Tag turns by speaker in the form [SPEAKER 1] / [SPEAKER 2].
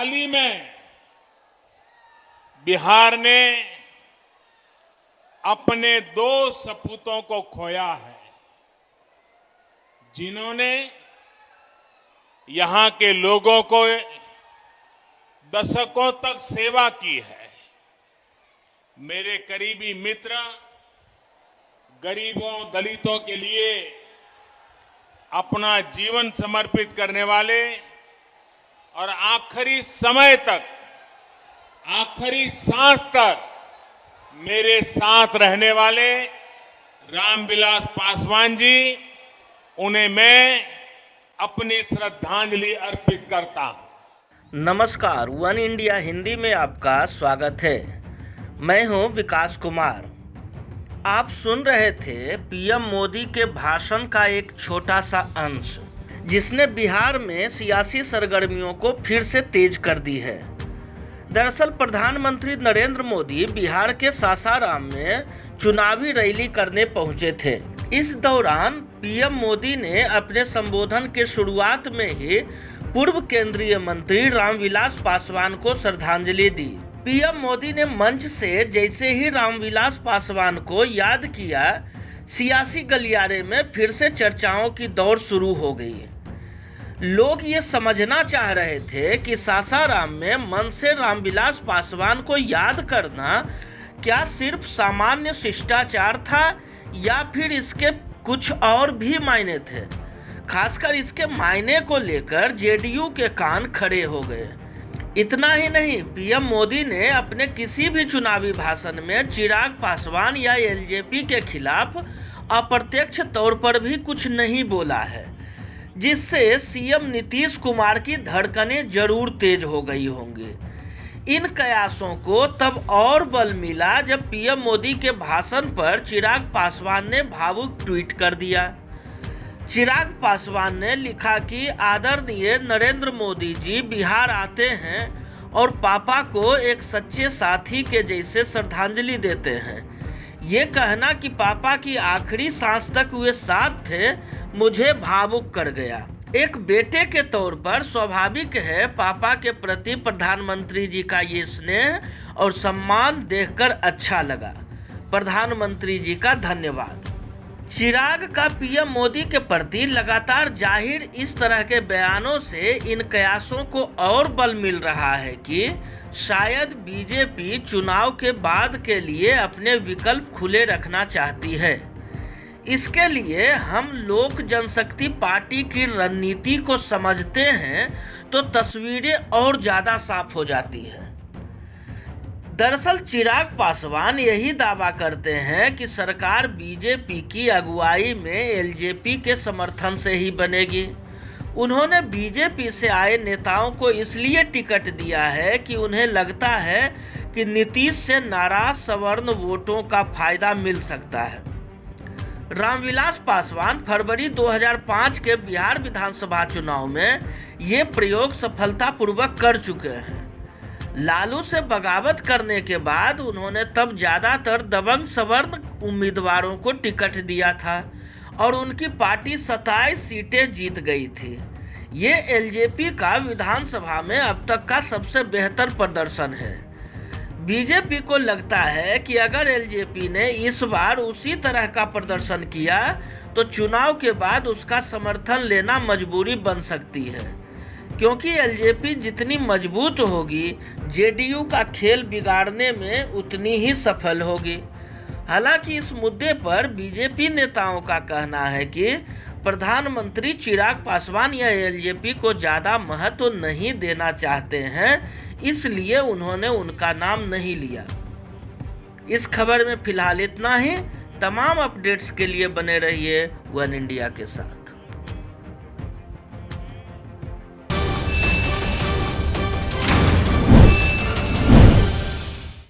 [SPEAKER 1] हाल ही में बिहार ने अपने 2 सपूतों को खोया है, जिन्होंने यहां के लोगों को दशकों तक सेवा की है। मेरे करीबी मित्र, गरीबों दलितों के लिए अपना जीवन समर्पित करने वाले और आखिरी समय तक, आखिरी सांस तक मेरे साथ रहने वाले रामविलास पासवान जी, उन्हें मैं अपनी श्रद्धांजलि अर्पित करता हूं।
[SPEAKER 2] नमस्कार, वन इंडिया हिंदी में आपका स्वागत है। मैं हूं विकास कुमार। आप सुन रहे थे पीएम मोदी के भाषण का एक छोटा सा अंश, जिसने बिहार में सियासी सरगर्मियों को फिर से तेज कर दी है। दरअसल प्रधानमंत्री नरेंद्र मोदी बिहार के सासाराम में चुनावी रैली करने पहुंचे थे। इस दौरान पीएम मोदी ने अपने संबोधन के शुरुआत में ही पूर्व केंद्रीय मंत्री रामविलास पासवान को श्रद्धांजलि दी। पीएम मोदी ने मंच से जैसे ही रामविलास पासवान को याद किया, सियासी गलियारे में फिर से चर्चाओं की दौड़ शुरू हो गई। लोग ये समझना चाह रहे थे कि सासाराम में मन से रामविलास पासवान को याद करना क्या सिर्फ सामान्य शिष्टाचार था या फिर इसके कुछ और भी मायने थे। खासकर इसके मायने को लेकर जेडीयू के कान खड़े हो गए। इतना ही नहीं, पीएम मोदी ने अपने किसी भी चुनावी भाषण में चिराग पासवान या एलजेपी के खिलाफ अप्रत्यक्ष तौर पर भी कुछ नहीं बोला है, जिससे सीएम नीतीश कुमार की धड़कनें जरूर तेज हो गई होंगी। इन कयासों को तब और बल मिला जब पीएम मोदी के भाषण पर चिराग पासवान ने भावुक ट्वीट कर दिया। चिराग पासवान ने लिखा कि आदरणीय नरेंद्र मोदी जी बिहार आते हैं और पापा को एक सच्चे साथी के जैसे श्रद्धांजलि देते हैं। ये कहना कि पापा की आखिरी सांस तक वे साथ थे, मुझे भावुक कर गया। एक बेटे के तौर पर स्वाभाविक है पापा के प्रति प्रधानमंत्री जी का ये स्नेह और सम्मान देखकर अच्छा लगा। प्रधानमंत्री जी का धन्यवाद। चिराग का पीएम मोदी के प्रति लगातार जाहिर इस तरह के बयानों से इन कयासों को और बल मिल रहा है कि शायद बीजेपी चुनाव के बाद के लिए अपने विकल्प खुले रखना चाहती है। इसके लिए हम लोक जनशक्ति पार्टी की रणनीति को समझते हैं तो तस्वीरें और ज़्यादा साफ हो जाती हैं। दरअसल चिराग पासवान यही दावा करते हैं कि सरकार बीजेपी की अगुवाई में एलजेपी के समर्थन से ही बनेगी। उन्होंने बीजेपी से आए नेताओं को इसलिए टिकट दिया है कि उन्हें लगता है कि नीतीश से नाराज सवर्ण वोटों का फायदा मिल सकता है। रामविलास पासवान फरवरी 2005 के बिहार विधानसभा चुनाव में ये प्रयोग सफलतापूर्वक कर चुके हैं। लालू से बगावत करने के बाद उन्होंने तब ज़्यादातर दबंग सवर्ण उम्मीदवारों को टिकट दिया था और उनकी पार्टी 27 सीटें जीत गई थी। ये एलजेपी का विधानसभा में अब तक का सबसे बेहतर प्रदर्शन है। बीजेपी को लगता है कि अगर एलजेपी ने इस बार उसी तरह का प्रदर्शन किया तो चुनाव के बाद उसका समर्थन लेना मजबूरी बन सकती है, क्योंकि एलजेपी जितनी मजबूत होगी, जेडीयू का खेल बिगाड़ने में उतनी ही सफल होगी। हालांकि इस मुद्दे पर बीजेपी नेताओं का कहना है कि प्रधानमंत्री चिराग पासवान या एलजेपी को ज़्यादा महत्व नहीं देना चाहते हैं, इसलिए उन्होंने उनका नाम नहीं लिया। इस खबर में फिलहाल इतना ही। तमाम अपडेट्स के लिए बने रहिए वन इंडिया के साथ।